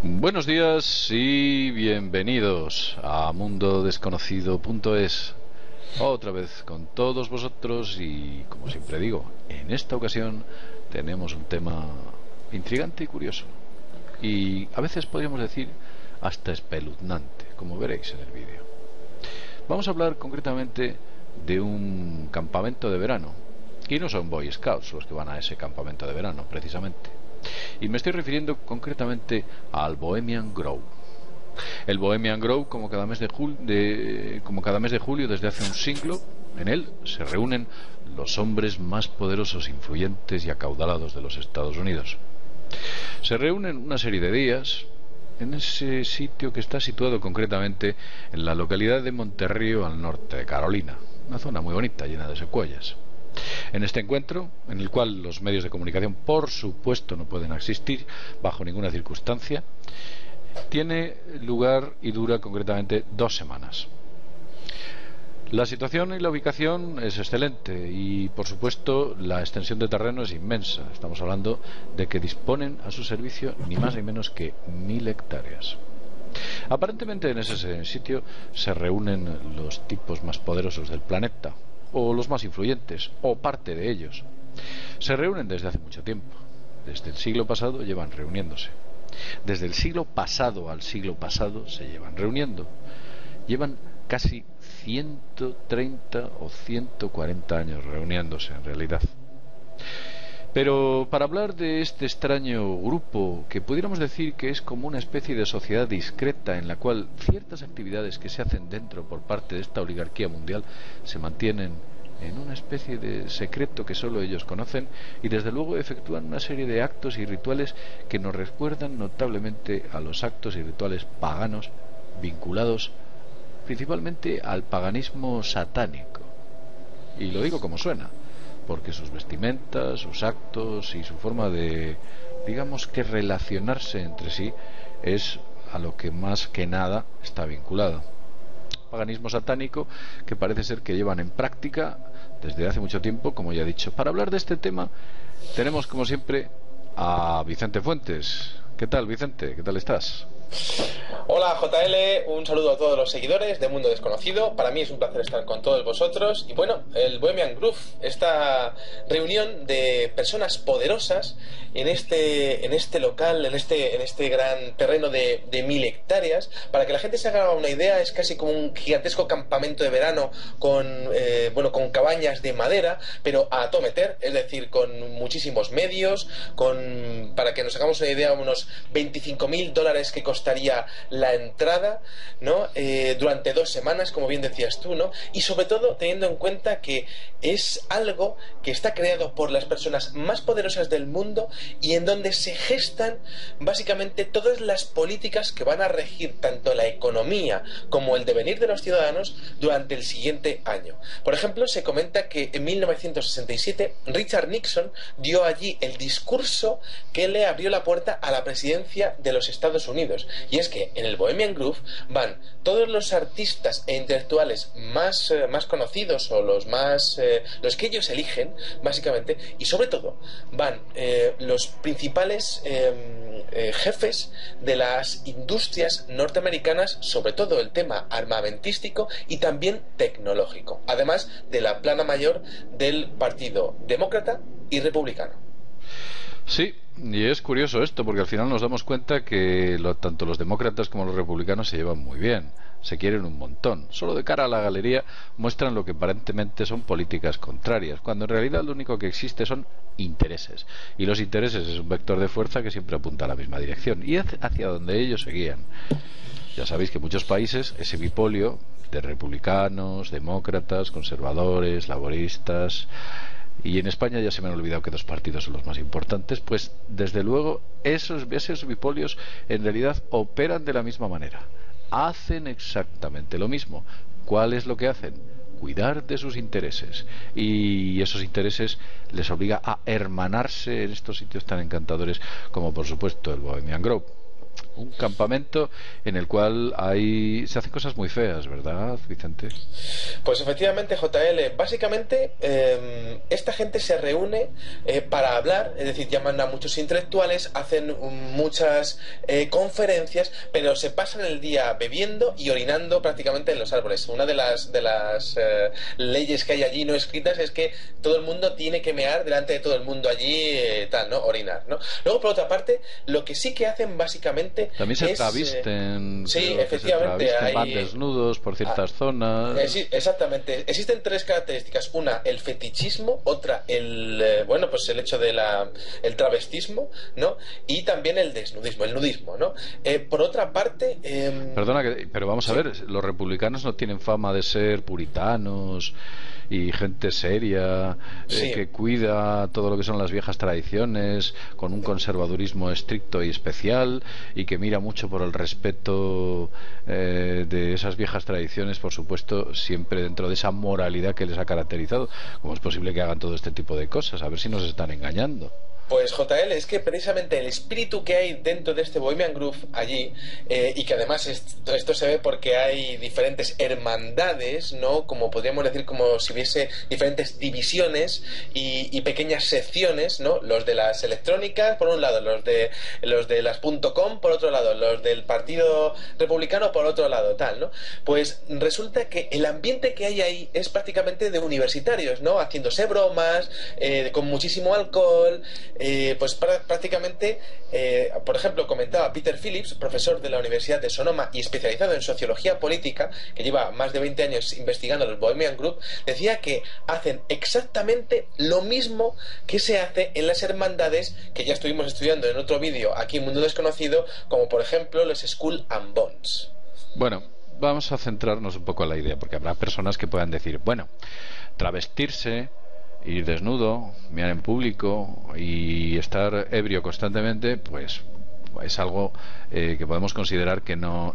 Buenos días y bienvenidos a mundodesconocido.es. Otra vez con todos vosotros y, como siempre digo, en esta ocasión tenemos un tema intrigante y curioso. Y a veces podríamos decir hasta espeluznante, como veréis en el vídeo. Vamos a hablar concretamente de un campamento de verano. Y no son Boy Scouts los que van a ese campamento de verano, precisamente. Y me estoy refiriendo concretamente al Bohemian Grove. El Bohemian Grove, como cada mes de julio desde hace un siglo, en él se reúnen los hombres más poderosos, influyentes y acaudalados de los Estados Unidos. Se reúnen una serie de días en ese sitio que está situado concretamente en la localidad de Monterrío, al norte de Carolina, una zona muy bonita, llena de secuoyas. En este encuentro, en el cual los medios de comunicación por supuesto no pueden asistir bajo ninguna circunstancia, tiene lugar y dura concretamente 2 semanas. La situación y la ubicación es excelente y por supuesto la extensión de terreno es inmensa. Estamos hablando de que disponen a su servicio ni más ni menos que 1000 hectáreas. Aparentemente en ese sitio se reúnen los tipos más poderosos del planeta, o los más influyentes, o parte de ellos. Se reúnen desde hace mucho tiempo. Desde el siglo pasado llevan reuniéndose. Desde el siglo pasado al siglo pasado se llevan reuniendo. Llevan casi 130 o 140 años reuniéndose en realidad. Pero para hablar de este extraño grupo, que pudiéramos decir que es como una especie de sociedad discreta en la cual ciertas actividades que se hacen dentro por parte de esta oligarquía mundial se mantienen en una especie de secreto que solo ellos conocen, y desde luego efectúan una serie de actos y rituales que nos recuerdan notablemente a los actos y rituales paganos vinculados principalmente al paganismo satánico. Y lo digo como suena, porque sus vestimentas, sus actos y su forma de, digamos que relacionarse entre sí, es a lo que más que nada está vinculado. Paganismo satánico que parece ser que llevan en práctica desde hace mucho tiempo, como ya he dicho. Para hablar de este tema tenemos como siempre a Vicente Fuentes. ¿Qué tal, Vicente? ¿Qué tal estás? Hola JL, un saludo a todos los seguidores de Mundo Desconocido. Para mí es un placer estar con todos vosotros. Y bueno, el Bohemian Grove, esta reunión de personas poderosas en este local, en este gran terreno de 1000 hectáreas. Para que la gente se haga una idea, es casi como un gigantesco campamento de verano con cabañas de madera, pero a todo meter, es decir, con muchísimos medios, para que nos hagamos una idea, unos $25.000 que costaría la entrada, ¿no? Durante 2 semanas, como bien decías tú, ¿no? Y sobre todo teniendo en cuenta que es algo que está creado por las personas más poderosas del mundo y en donde se gestan básicamente todas las políticas que van a regir tanto la economía como el devenir de los ciudadanos durante el siguiente año. Por ejemplo, se comenta que en 1967 Richard Nixon dio allí el discurso que le abrió la puerta a la presidencia de los Estados Unidos. Y es que en el Bohemian Grove van todos los artistas e intelectuales más conocidos, o los que ellos eligen básicamente, y sobre todo van los principales jefes de las industrias norteamericanas, sobre todo el tema armamentístico y también tecnológico, además de la plana mayor del Partido Demócrata y Republicano. Sí, y es curioso esto, porque al final nos damos cuenta que tanto los demócratas como los republicanos se llevan muy bien, se quieren un montón. Solo de cara a la galería muestran lo que aparentemente son políticas contrarias, cuando en realidad lo único que existe son intereses. Y los intereses es un vector de fuerza que siempre apunta a la misma dirección, y hacia donde ellos se guían. Ya sabéis que en muchos países ese bipolio de republicanos, demócratas, conservadores, laboristas, y en España ya se me han olvidado que 2 partidos son los más importantes, pues desde luego esos bipolios en realidad operan de la misma manera, hacen exactamente lo mismo. ¿Cuál es lo que hacen? Cuidar de sus intereses, y esos intereses les obliga a hermanarse en estos sitios tan encantadores como por supuesto el Bohemian Grove. un campamento en el cual se hacen cosas muy feas, ¿verdad, Vicente? Pues efectivamente, JL, básicamente esta gente se reúne para hablar, es decir, llaman a muchos intelectuales, hacen muchas conferencias, pero se pasan el día bebiendo y orinando prácticamente en los árboles. Una de las leyes que hay allí no escritas es que todo el mundo tiene que mear delante de todo el mundo allí, tal, ¿no? Orinar, ¿no? Luego, por otra parte, lo que sí que hacen básicamente también se travisten, sí, efectivamente, van desnudos por ciertas zonas. Exactamente. Existen tres características. Una, el fetichismo. Otra, el hecho de el travestismo, ¿no? Y también el desnudismo, el nudismo, ¿no? Por otra parte... Perdona, pero vamos a ver, los republicanos no tienen fama de ser puritanos y gente seria, que cuida todo lo que son las viejas tradiciones, con un conservadurismo estricto y especial, y que mira mucho por el respeto de esas viejas tradiciones, por supuesto, siempre dentro de esa moralidad que les ha caracterizado. ¿Cómo es posible que hagan todo este tipo de cosas? A ver si nos están engañando. Pues JL, es que precisamente el espíritu que hay dentro de este Bohemian Groove allí, y que además esto se ve porque hay diferentes hermandades, ¿no? Como podríamos decir, como si hubiese diferentes divisiones y pequeñas secciones, ¿no? Los de las electrónicas, por un lado, los de las .com, por otro lado, los del Partido Republicano, por otro lado, tal, ¿no? Pues resulta que el ambiente que hay ahí es prácticamente de universitarios, ¿no? Haciéndose bromas, con muchísimo alcohol. Pues prácticamente, por ejemplo, comentaba Peter Phillips, profesor de la Universidad de Sonoma y especializado en sociología política, que lleva más de 20 años investigando los Bohemian Group, decía que hacen exactamente lo mismo que se hace en las hermandades que ya estuvimos estudiando en otro vídeo aquí en Mundo Desconocido, como por ejemplo los Skull and Bones. Bueno, vamos a centrarnos un poco en la idea, porque habrá personas que puedan decir, bueno, travestirse, ir desnudo, mirar en público y estar ebrio constantemente, pues es algo que podemos considerar que no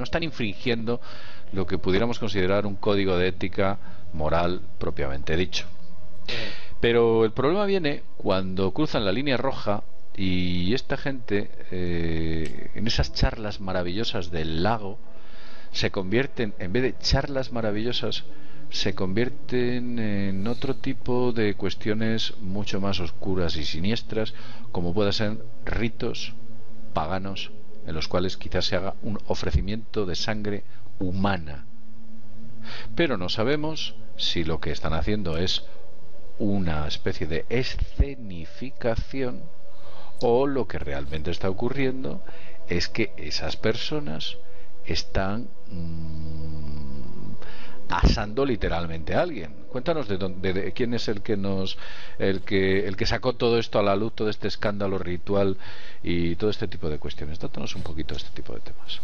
están infringiendo lo que pudiéramos considerar un código de ética moral propiamente dicho. Pero el problema viene cuando cruzan la línea roja y esta gente, en esas charlas maravillosas del lago, se convierten, en vez de charlas maravillosas, se convierten en otro tipo de cuestiones mucho más oscuras y siniestras, como pueden ser ritos paganos en los cuales quizás se haga un ofrecimiento de sangre humana. Pero no sabemos si lo que están haciendo es una especie de escenificación o lo que realmente está ocurriendo es que esas personas están asando literalmente a alguien. Cuéntanos de quién es el que sacó todo esto a la luz, todo este escándalo ritual y todo este tipo de cuestiones. Dátanos un poquito de este tipo de temas.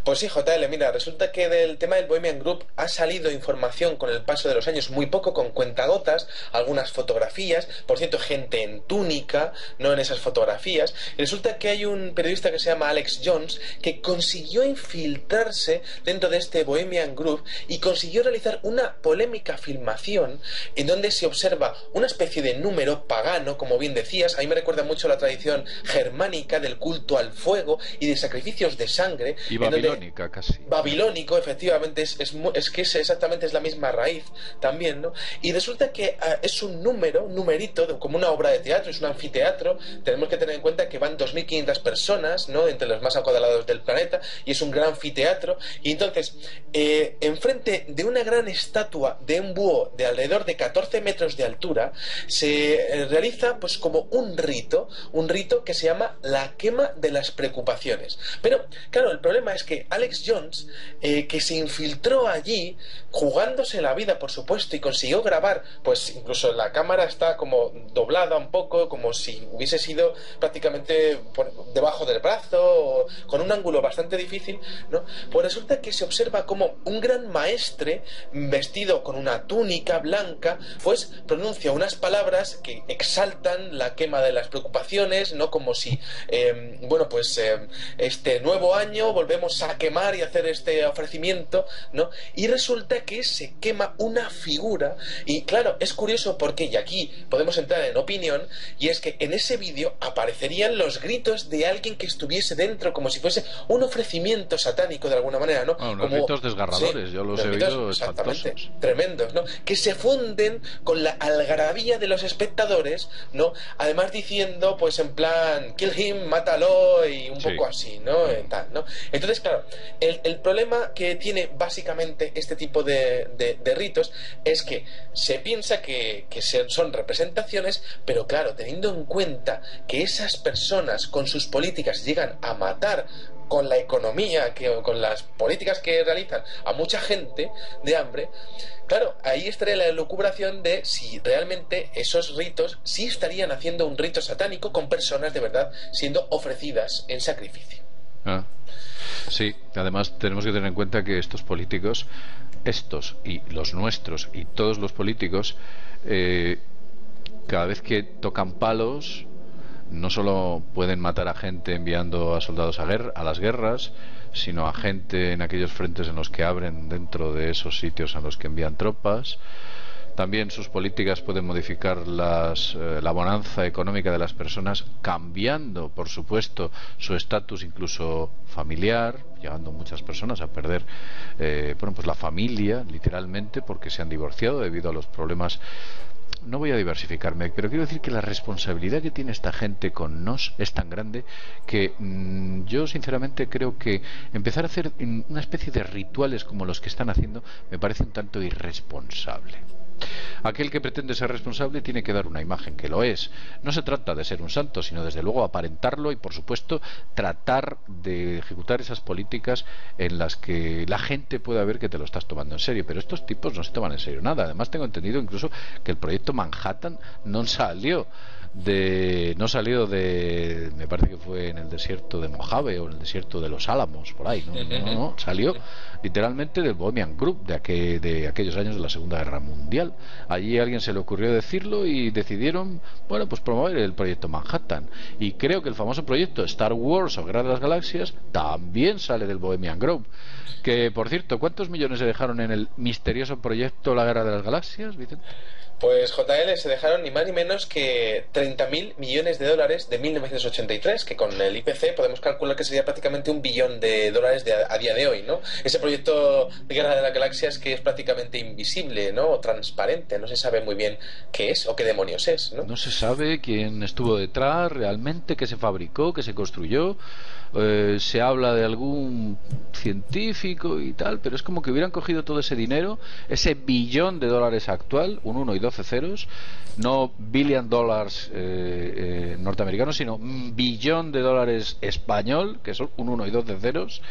Pues sí, JL, mira, resulta que del tema del Bohemian Group ha salido información con el paso de los años, muy poco, con cuentagotas, algunas fotografías, por cierto, gente en túnica, no en esas fotografías, y resulta que hay un periodista que se llama Alex Jones que consiguió infiltrarse dentro de este Bohemian Group y consiguió realizar una polémica filmación en donde se observa una especie de número pagano, como bien decías. A mí me recuerda mucho la tradición germánica del culto al fuego y de sacrificios de sangre. Y babilónica casi. Babilónico, efectivamente, exactamente es la misma raíz también, ¿no? Y resulta que es un numerito, como una obra de teatro, es un anfiteatro. Tenemos que tener en cuenta que van 2.500 personas, ¿no? Entre los más acaudalados del planeta, y es un gran anfiteatro. Y entonces, enfrente de una gran estatua de un búho de alrededor de 14 metros de altura, se realiza pues como un rito que se llama la quema de las preocupaciones. Pero, claro, el problema es que Alex Jones, que se infiltró allí, jugándose la vida, por supuesto, y consiguió grabar, pues incluso la cámara está como doblada un poco, como si hubiese sido prácticamente debajo del brazo, o con un ángulo bastante difícil, ¿no? Pues resulta que se observa como un gran maestre, vestido con una túnica blanca, pues pronuncia unas palabras que exaltan la quema de las preocupaciones, ¿no? Como si, este nuevo año volvemos a quemar y hacer este ofrecimiento, ¿no? Y resulta que se quema una figura, y claro, es curioso porque, y aquí podemos entrar en opinión, y es que en ese vídeo aparecerían los gritos de alguien que estuviese dentro, como si fuese un ofrecimiento satánico de alguna manera, ¿no? Unos gritos desgarradores, sí, yo los he oído espantosos. Tremendos, ¿no? Que se funden con la algarabía de los espectadores, ¿no? Además diciendo, pues en plan, kill him, mátalo, y un poco así, ¿no? Tal, ¿no? Entonces, claro, el problema que tiene básicamente este tipo de ritos es que se piensa que son representaciones, pero claro, teniendo en cuenta que esas personas con sus políticas llegan a matar con la economía, con las políticas que realizan a mucha gente de hambre, claro, ahí estaría la elucubración de si realmente esos ritos sí estarían haciendo un rito satánico con personas de verdad siendo ofrecidas en sacrificio. Sí, además tenemos que tener en cuenta que estos políticos, estos y los nuestros y todos los políticos, cada vez que tocan palos, no solo pueden matar a gente enviando a soldados a las guerras, sino a gente en aquellos frentes en los que abren dentro de esos sitios a los que envían tropas. También sus políticas pueden modificar la bonanza económica de las personas, cambiando, por supuesto, su estatus incluso familiar, llegando muchas personas a perder pues la familia, literalmente, porque se han divorciado debido a los problemas. No voy a diversificarme, pero quiero decir que la responsabilidad que tiene esta gente con nos es tan grande que yo sinceramente creo que empezar a hacer una especie de rituales como los que están haciendo me parece un tanto irresponsable. Aquel que pretende ser responsable tiene que dar una imagen que lo es. No se trata de ser un santo, sino desde luego aparentarlo y, por supuesto, tratar de ejecutar esas políticas en las que la gente pueda ver que te lo estás tomando en serio. Pero estos tipos no se toman en serio nada. Además, tengo entendido incluso que el proyecto Manhattan no salió de me parece que fue en el desierto de Mojave o en el desierto de los Álamos, por ahí, no, salió literalmente del Bohemian Group de aquellos años de la Segunda Guerra Mundial. Allí a alguien se le ocurrió decirlo y decidieron, pues promover el proyecto Manhattan, y creo que el famoso proyecto Star Wars o Guerra de las Galaxias también sale del Bohemian Group, que por cierto, ¿cuántos millones se dejaron en el misterioso proyecto La Guerra de las Galaxias, Vicente? Pues JL se dejaron ni más ni menos que 30.000 millones de dólares de 1983, que con el IPC podemos calcular que sería prácticamente $1 billón a día de hoy, ¿no? Ese proyecto de Guerra de las Galaxias que es prácticamente invisible, ¿no? O transparente, no se sabe muy bien qué es o qué demonios es, ¿no? No se sabe quién estuvo detrás realmente, qué se fabricó, qué se construyó. Se habla de algún científico y tal, pero es como que hubieran cogido todo ese dinero, ese $1 billón actual, un 1 y 12 ceros, no billion dollars norteamericanos, sino $1 billón español, que son un 1 y 12 ceros,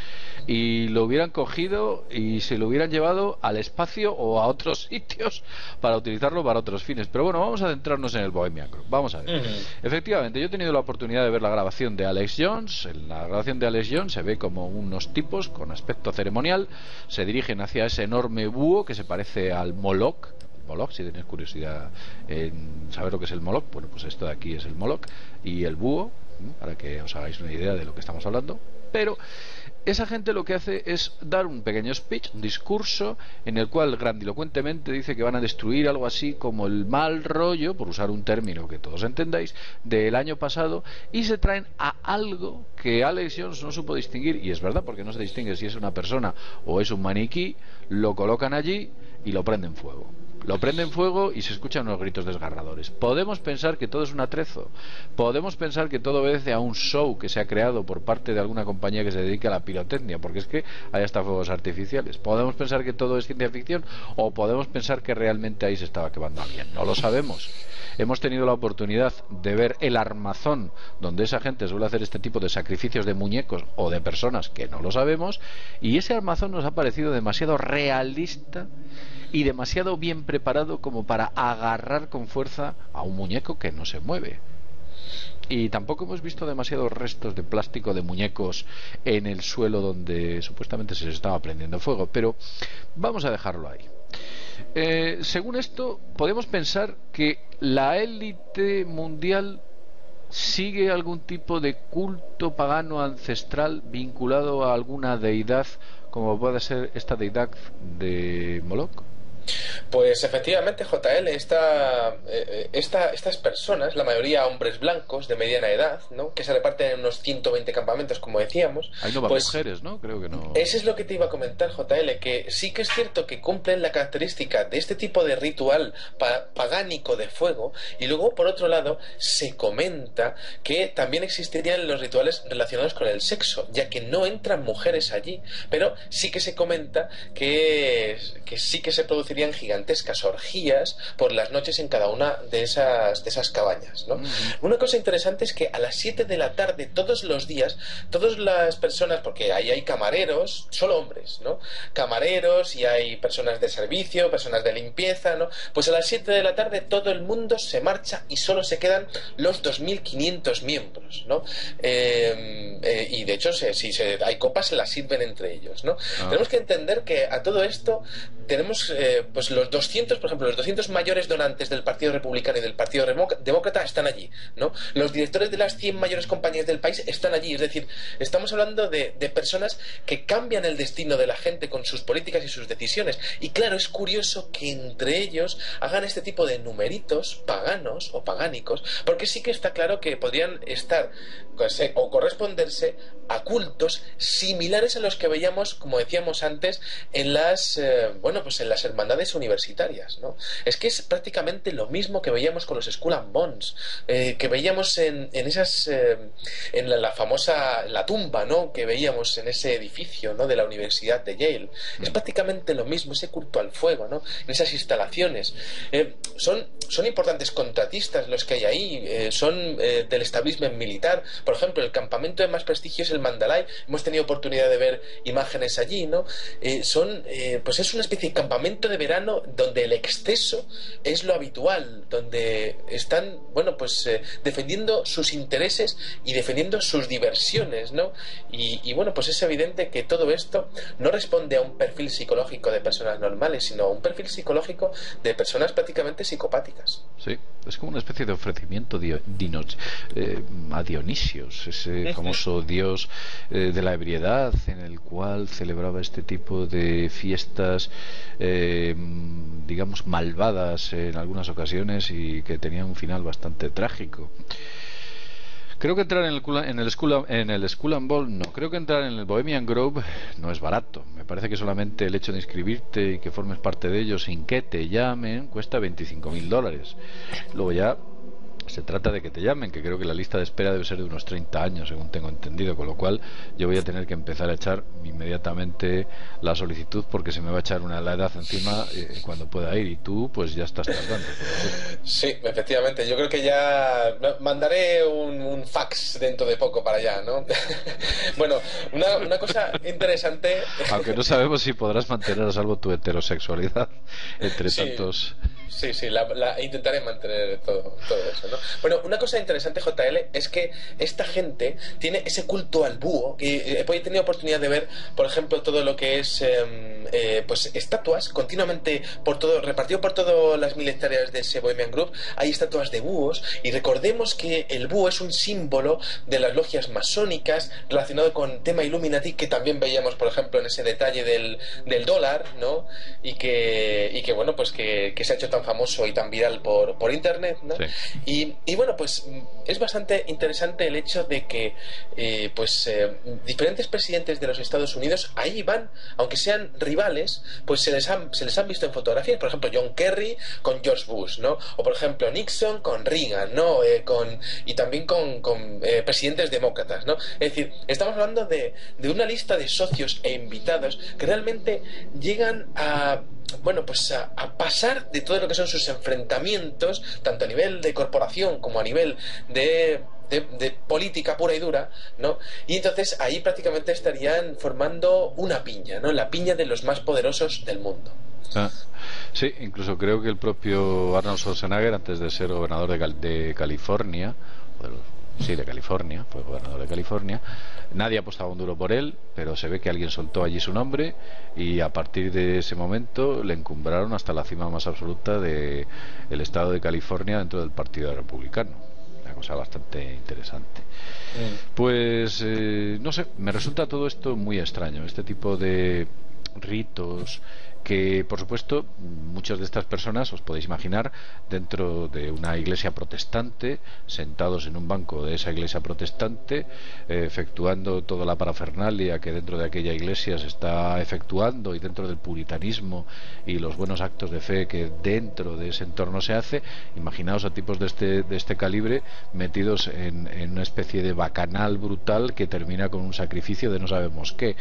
y lo hubieran cogido y se lo hubieran llevado al espacio o a otros sitios para utilizarlo para otros fines. Pero bueno, vamos a centrarnos en el Bohemian Group. Vamos a ver. Efectivamente, yo he tenido la oportunidad de ver la grabación de Alex Jones. En la grabación de Alex Jones se ve como unos tipos con aspecto ceremonial se dirigen hacia ese enorme búho que se parece al Moloch. Si tenéis curiosidad en saber lo que es el Moloch, bueno, pues esto de aquí es el Moloch y el búho, para que os hagáis una idea de lo que estamos hablando. Pero esa gente lo que hace es dar un pequeño speech, un discurso, en el cual grandilocuentemente dice que van a destruir algo así como el mal rollo, por usar un término que todos entendáis, del año pasado, y se traen a algo que Alex Jones no supo distinguir, y es verdad, porque no se distingue si es una persona o es un maniquí, lo colocan allí y lo prenden fuego. Lo prenden fuego y se escuchan unos gritos desgarradores. Podemos pensar que todo es un atrezo. Podemos pensar que todo obedece a un show que se ha creado por parte de alguna compañía que se dedica a la pirotecnia, porque es que hay hasta fuegos artificiales. Podemos pensar que todo es ciencia ficción, o podemos pensar que realmente ahí se estaba quemando alguien. No lo sabemos. Hemos tenido la oportunidad de ver el armazón donde esa gente suele hacer este tipo de sacrificios de muñecos o de personas que no lo sabemos, y ese armazón nos ha parecido demasiado realista y demasiado bien preparado como para agarrar con fuerza a un muñeco que no se mueve. Y tampoco hemos visto demasiados restos de plástico de muñecos en el suelo donde supuestamente se les estaba prendiendo fuego, pero vamos a dejarlo ahí. Según esto, podemos pensar que la élite mundial sigue algún tipo de culto pagano ancestral vinculado a alguna deidad, como puede ser esta deidad de Moloch. Pues efectivamente, JL, estas personas, la mayoría hombres blancos de mediana edad, ¿no? Que se reparten en unos 120 campamentos, como decíamos. Ahí no van pues, mujeres, ¿no? Creo que no. Eso es lo que te iba a comentar, JL, que sí que es cierto que cumplen la característica de este tipo de ritual pagánico de fuego, y luego, por otro lado, se comenta que también existirían los rituales relacionados con el sexo, ya que no entran mujeres allí, pero sí que se comenta que sí que se producirían gigantescas orgías por las noches en cada una de esas cabañas, ¿no? Una cosa interesante es que a las 7 de la tarde todos los días, todas las personas, porque ahí hay camareros, solo hombres, ¿no? Camareros, y hay personas de servicio, personas de limpieza, ¿no? Pues a las 7 de la tarde todo el mundo se marcha y solo se quedan los 2.500 miembros, ¿no? Y de hecho, si hay copas, se las sirven entre ellos, ¿no? Tenemos que entender que a todo esto tenemos pues los 200, por ejemplo, los 200 mayores donantes del Partido Republicano y del Partido Demócrata están allí, ¿no? Los directores de las 100 mayores compañías del país están allí. Es decir, estamos hablando de personas que cambian el destino de la gente con sus políticas y sus decisiones. Y claro, es curioso que entre ellos hagan este tipo de numeritos paganos o pagánicos, porque sí que está claro que podrían estar o corresponderse a cultos similares a los que veíamos, como decíamos antes, en las en las hermandades universitarias, ¿no? Es que es prácticamente lo mismo que veíamos con los Skull and Bones, que veíamos en la famosa tumba, ¿no? Que veíamos en ese edificio, ¿no? De la Universidad de Yale. Es prácticamente lo mismo, ese culto al fuego, ¿no? En esas instalaciones. Son importantes contratistas los que hay ahí, son del establishment militar. Por ejemplo, el campamento de más prestigio es el Mandalay. Hemos tenido oportunidad de ver imágenes allí, ¿no? Pues es una especie de campamento de verano donde el exceso es lo habitual, donde están, defendiendo sus intereses y defendiendo sus diversiones, ¿no? Y pues es evidente que todo esto no responde a un perfil psicológico de personas normales, sino a un perfil psicológico de personas prácticamente psicopáticas. Sí, es como una especie de ofrecimiento a Dionisios, ese famoso dios de la ebriedad, en el cual celebraba este tipo de fiestas digamos malvadas en algunas ocasiones, y que tenían un final bastante trágico. Creo que entrar en el Skull and Bones no. Creo que entrar en el Bohemian Grove no es barato. Me parece que solamente el hecho de inscribirte y que formes parte de ellos sin que te llamen cuesta $25.000. Luego ya se trata de que te llamen, que creo que la lista de espera debe ser de unos 30 años, según tengo entendido, con lo cual yo voy a tener que empezar a echar inmediatamente la solicitud, porque se me va a echar la edad encima cuando pueda ir, y tú pues ya estás tardando. Sí, efectivamente, yo creo que ya mandaré un fax dentro de poco para allá, ¿no? Bueno, una cosa interesante, aunque no sabemos si podrás mantener a salvo tu heterosexualidad entre tantos. Sí, intentaré mantener todo eso, ¿no? Bueno, una cosa interesante, JL, es que esta gente tiene ese culto al búho, que he tenido oportunidad de ver, por ejemplo, todo lo que es pues estatuas continuamente repartido por todas las militares de ese Bohemian Group. Hay estatuas de búhos, y recordemos que el búho es un símbolo de las logias masónicas relacionado con tema Illuminati, que también veíamos, por ejemplo, en ese detalle del dólar, ¿no? Y que bueno, pues que se ha hecho tan famoso y tan viral por internet, ¿no? Sí. Y bueno, pues es bastante interesante el hecho de que diferentes presidentes de los Estados Unidos ahí van, aunque sean rivales, pues se les han visto en fotografías. Por ejemplo, John Kerry con George Bush, ¿no? O por ejemplo Nixon con Reagan, ¿no? Y también con presidentes demócratas, ¿no? Es decir, estamos hablando de una lista de socios e invitados que realmente llegan a pasar de todo lo que son sus enfrentamientos, tanto a nivel de corporación como a nivel de política pura y dura, ¿no? Y entonces ahí prácticamente estarían formando una piña, ¿no? La piña de los más poderosos del mundo. Sí, incluso creo que el propio Arnold Schwarzenegger, antes de ser gobernador de California, Sí, de California, fue gobernador de California. Nadie apostaba un duro por él, pero se ve que alguien soltó allí su nombre y a partir de ese momento le encumbraron hasta la cima más absoluta del estado de California dentro del Partido Republicano. Una cosa bastante interesante. Pues no sé, me resulta todo esto muy extraño, este tipo de ritos que, por supuesto, muchas de estas personas, os podéis imaginar, dentro de una iglesia protestante, sentados en un banco de esa iglesia protestante, efectuando toda la parafernalia que dentro de aquella iglesia se está efectuando, y dentro del puritanismo y los buenos actos de fe que dentro de ese entorno se hace. Imaginaos a tipos de este calibre metidos en una especie de bacanal brutal que termina con un sacrificio de no sabemos qué.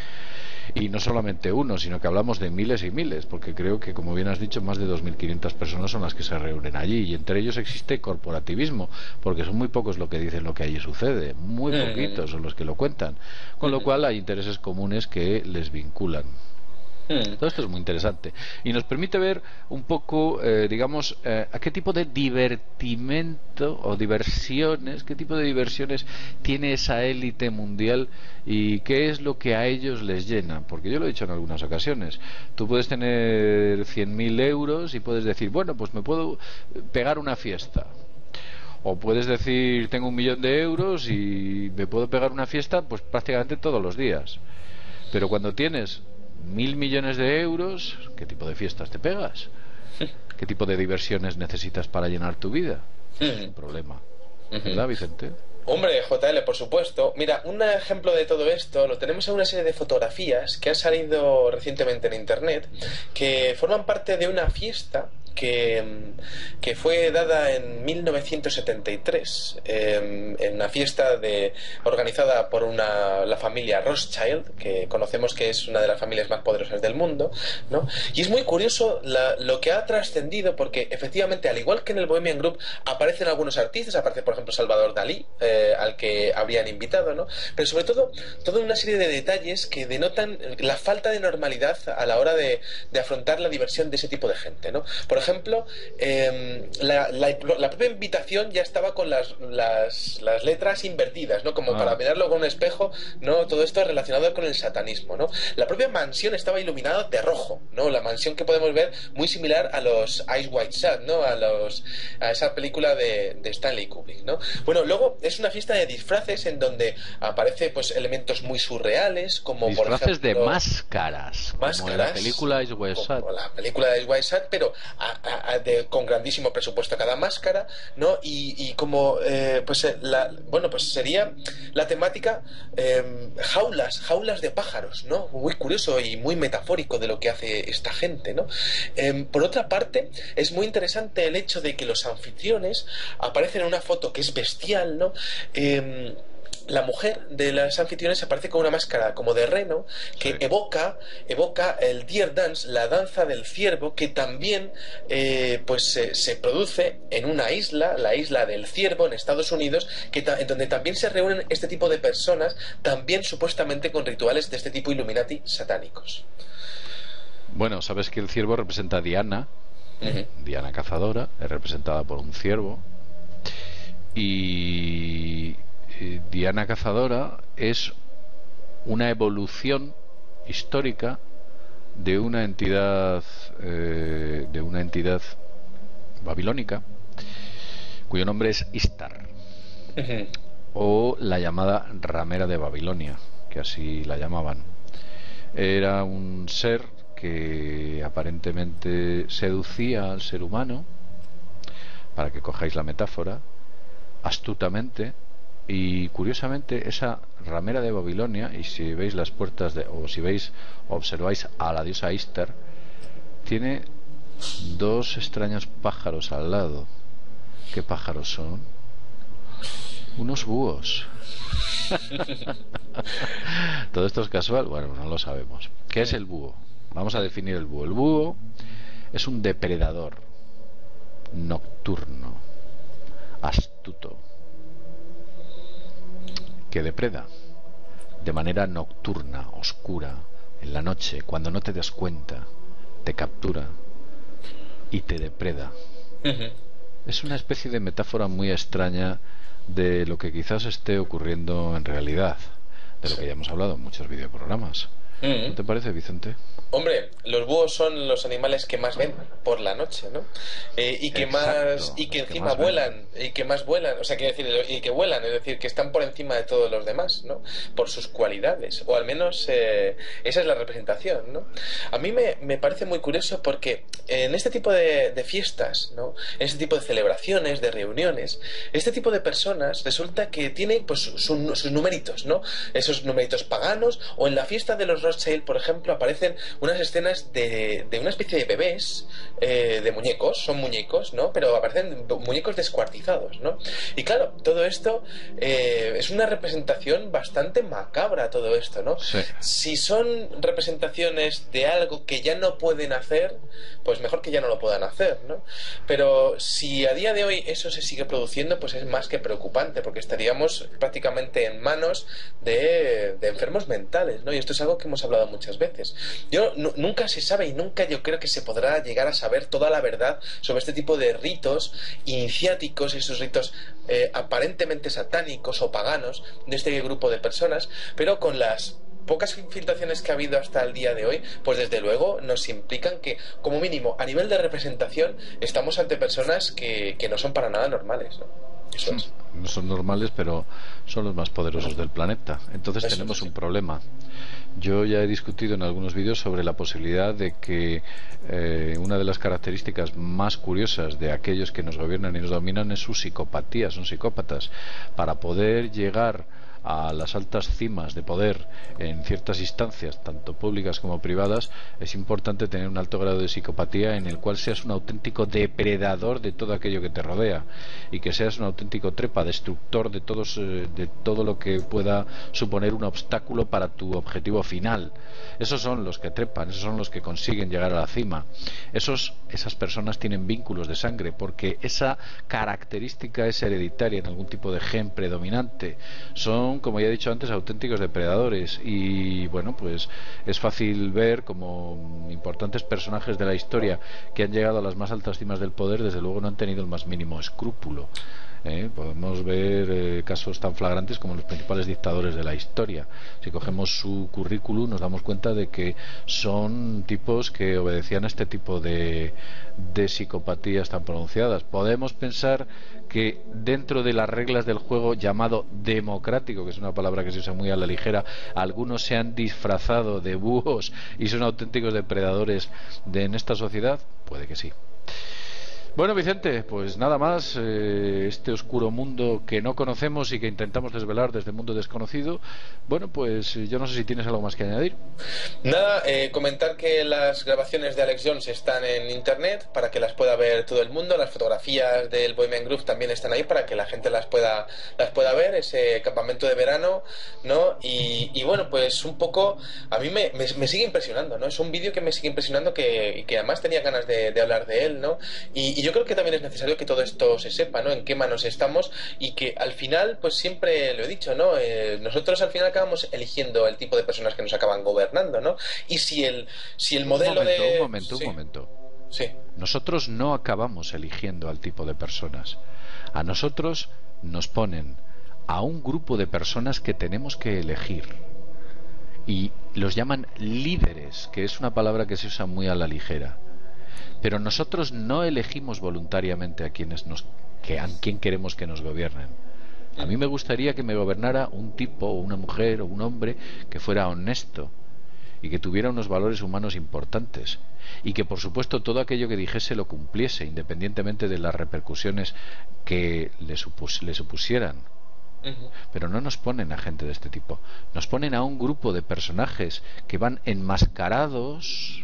Y no solamente uno, sino que hablamos de miles y miles, porque creo que, como bien has dicho, más de 2.500 personas son las que se reúnen allí, y entre ellos existe corporativismo, porque son muy pocos lo que dicen lo que allí sucede, muy poquitos son los que lo cuentan, con lo cual hay intereses comunes que les vinculan. Todo esto es muy interesante y nos permite ver un poco, digamos, a qué tipo de divertimento o diversiones, qué tipo de diversiones tiene esa élite mundial y qué es lo que a ellos les llena. Porque yo lo he dicho en algunas ocasiones, tú puedes tener 100.000 euros y puedes decir, bueno, pues me puedo pegar una fiesta. O puedes decir, tengo 1.000.000 de euros y me puedo pegar una fiesta pues prácticamente todos los días. Pero cuando tienes 1.000 millones de euros, ¿qué tipo de fiestas te pegas? ¿Qué tipo de diversiones necesitas para llenar tu vida? Es un problema, ¿verdad, Vicente? Hombre, JL, por supuesto. Mira, un ejemplo de todo esto lo tenemos en una serie de fotografías que han salido recientemente en internet, que forman parte de una fiesta que fue dada en 1973, en una fiesta organizada por la familia Rothschild, que conocemos que es una de las familias más poderosas del mundo, ¿no? Y es muy curioso lo que ha trascendido, porque efectivamente, al igual que en el Bohemian Group, aparecen algunos artistas, aparece por ejemplo Salvador Dalí, al que habrían invitado, ¿no? Pero sobre todo, toda una serie de detalles que denotan la falta de normalidad a la hora de afrontar la diversión de ese tipo de gente, ¿no? Por ejemplo, la propia invitación ya estaba con las letras invertidas, ¿no? Como para mirarlo con un espejo, ¿no? Todo esto relacionado con el satanismo, ¿no? La propia mansión estaba iluminada de rojo, ¿no? La mansión que podemos ver muy similar a los Eyes Wide Shut, ¿no? A esa película de Stanley Kubrick, ¿no? Bueno, luego es una fiesta de disfraces en donde aparece pues elementos muy surreales, como disfraces, por ejemplo, de máscaras, como en la película Eyes Wide Shut. Como la película Eyes Wide Shut, pero con grandísimo presupuesto cada máscara, ¿no? Y como pues sería la temática jaulas de pájaros, ¿no? Muy curioso y muy metafórico de lo que hace esta gente, ¿no? Por otra parte, es muy interesante el hecho de que los anfitriones aparecen en una foto que es bestial, ¿no? La mujer de las anfitriones aparece con una máscara como de reno que evoca el Deer Dance, la danza del ciervo, que también se produce en una isla, la isla del ciervo en Estados Unidos, en donde también se reúnen este tipo de personas, también supuestamente con rituales de este tipo Illuminati satánicos. Bueno, sabes que el ciervo representa a Diana, Diana cazadora, es representada por un ciervo, y Diana cazadora es una evolución histórica de una entidad babilónica cuyo nombre es Istar, o la llamada ramera de Babilonia, que así la llamaban. Era un ser que aparentemente seducía al ser humano, para que cojáis la metáfora, astutamente. Y curiosamente, esa ramera de Babilonia, y si veis las puertas o si observáis a la diosa Istar, tiene dos extraños pájaros al lado. ¿Qué pájaros son? Unos búhos. ¿Todo esto es casual? Bueno, no lo sabemos. ¿Qué es el búho? Vamos a definir el búho. El búho es un depredador nocturno, astuto, que depreda de manera nocturna, oscura, en la noche, cuando no te das cuenta, te captura y te depreda. Es una especie de metáfora muy extraña de lo que quizás esté ocurriendo en realidad, de lo que ya hemos hablado en muchos videoprogramas. ¿No te parece, Vicente? Hombre, los búhos son los animales que más ven por la noche, ¿no? Y que más, y que encima vuelan, y que más vuelan, o sea, quiero decir, y que vuelan, es decir, que están por encima de todos los demás, ¿no? Por sus cualidades, o al menos esa es la representación, ¿no? A mí me parece muy curioso porque en este tipo de fiestas, ¿no? En este tipo de celebraciones, de reuniones, este tipo de personas resulta que tienen pues sus numeritos, ¿no? Esos numeritos paganos, o en la fiesta de los Rothschild, por ejemplo, aparecen unas escenas de una especie de bebés, de muñecos, son muñecos, ¿no? Pero aparecen muñecos descuartizados, ¿no? Y claro, todo esto es una representación bastante macabra, todo esto, ¿no? Sí. Si son representaciones de algo que ya no pueden hacer, pues mejor que ya no lo puedan hacer, ¿no? Pero si a día de hoy eso se sigue produciendo, pues es más que preocupante, porque estaríamos prácticamente en manos de enfermos mentales, ¿no? Y esto es algo que hemos hablado muchas veces. Nunca se sabe y nunca yo creo que se podrá llegar a saber toda la verdad sobre este tipo de ritos iniciáticos, esos ritos aparentemente satánicos o paganos de este grupo de personas, pero con las pocas filtraciones que ha habido hasta el día de hoy, pues desde luego nos implican que, como mínimo, a nivel de representación, estamos ante personas que no son para nada normales, ¿no? Eso es. No son normales, pero son los más poderosos del planeta. Entonces Eso tenemos sí. un problema. Yo ya he discutido en algunos vídeos sobre la posibilidad de que una de las características más curiosas de aquellos que nos gobiernan y nos dominan es su psicopatía, son psicópatas. Para poder llegar a las altas cimas de poder en ciertas instancias, tanto públicas como privadas, es importante tener un alto grado de psicopatía en el cual seas un auténtico depredador de todo aquello que te rodea y que seas un auténtico trepa, destructor de todo lo que pueda suponer un obstáculo para tu objetivo final. Esos son los que trepan, esos son los que consiguen llegar a la cima. Esas personas tienen vínculos de sangre porque esa característica es hereditaria en algún tipo de gen predominante. Son, como ya he dicho antes, auténticos depredadores y bueno, pues es fácil ver como importantes personajes de la historia que han llegado a las más altas cimas del poder, desde luego no han tenido el más mínimo escrúpulo. Podemos ver casos tan flagrantes como los principales dictadores de la historia. Si cogemos su currículum nos damos cuenta de que son tipos que obedecían a este tipo de psicopatías tan pronunciadas. Podemos pensar que dentro de las reglas del juego llamado democrático, que es una palabra que se usa muy a la ligera, algunos se han disfrazado de búhos y son auténticos depredadores en esta sociedad. Puede que sí. Bueno, Vicente, pues nada más, este oscuro mundo que no conocemos y que intentamos desvelar desde el mundo desconocido. Bueno, pues yo no sé si tienes algo más que añadir. Nada, comentar que las grabaciones de Alex Jones están en internet para que las pueda ver todo el mundo. Las fotografías del Bohemian Groove también están ahí para que la gente las pueda ver, ese campamento de verano, ¿no? Y bueno, pues un poco a mí me sigue impresionando, ¿no? Es un vídeo que me sigue impresionando y que además tenía ganas de hablar de él, ¿no? Y yo creo que también es necesario que todo esto se sepa, ¿no? En qué manos estamos y que al final, pues siempre lo he dicho, ¿no? Nosotros al final acabamos eligiendo el tipo de personas que nos acaban gobernando, ¿no? Y si el modelo Un momento. Sí. Nosotros no acabamos eligiendo al tipo de personas. A nosotros nos ponen a un grupo de personas que tenemos que elegir. Y los llaman líderes, que es una palabra que se usa muy a la ligera. Pero nosotros no elegimos voluntariamente a quién queremos que nos gobiernen. A mí me gustaría que me gobernara un tipo o una mujer o un hombre que fuera honesto y que tuviera unos valores humanos importantes y que por supuesto todo aquello que dijese lo cumpliese independientemente de las repercusiones que le supusieran. Pero no nos ponen a gente de este tipo, nos ponen a un grupo de personajes que van enmascarados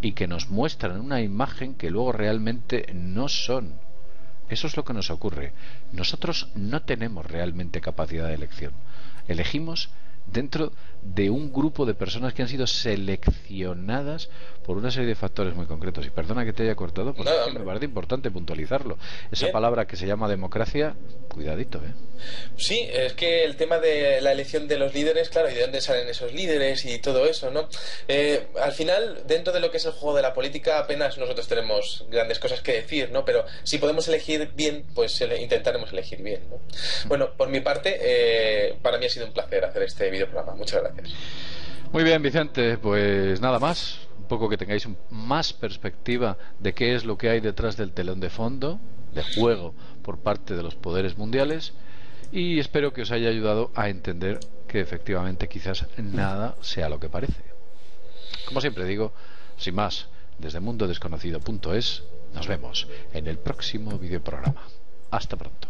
y que nos muestran una imagen que luego realmente no son. Eso es lo que nos ocurre. Nosotros no tenemos realmente capacidad de elección. Elegimos dentro de un grupo de personas que han sido seleccionadas por una serie de factores muy concretos. Y perdona que te haya cortado, porque es que me parece importante puntualizarlo. Esa Bien. palabra que se llama democracia, cuidadito, ¿eh? Sí, es que el tema de la elección de los líderes, claro, y de dónde salen esos líderes y todo eso, ¿no? Al final, dentro de lo que es el juego de la política, apenas nosotros tenemos grandes cosas que decir, ¿no? Pero si podemos elegir bien, pues intentaremos elegir bien, ¿no? Bueno, por mi parte, para mí ha sido un placer hacer este videoprograma. Muchas gracias. Muy bien, Vicente, pues nada más. Un poco que tengáis más perspectiva de qué es lo que hay detrás del telón de fondo, de juego por parte de los poderes mundiales. Y espero que os haya ayudado a entender que efectivamente quizás nada sea lo que parece. Como siempre digo, sin más, desde mundodesconocido.es, nos vemos en el próximo videoprograma. Hasta pronto.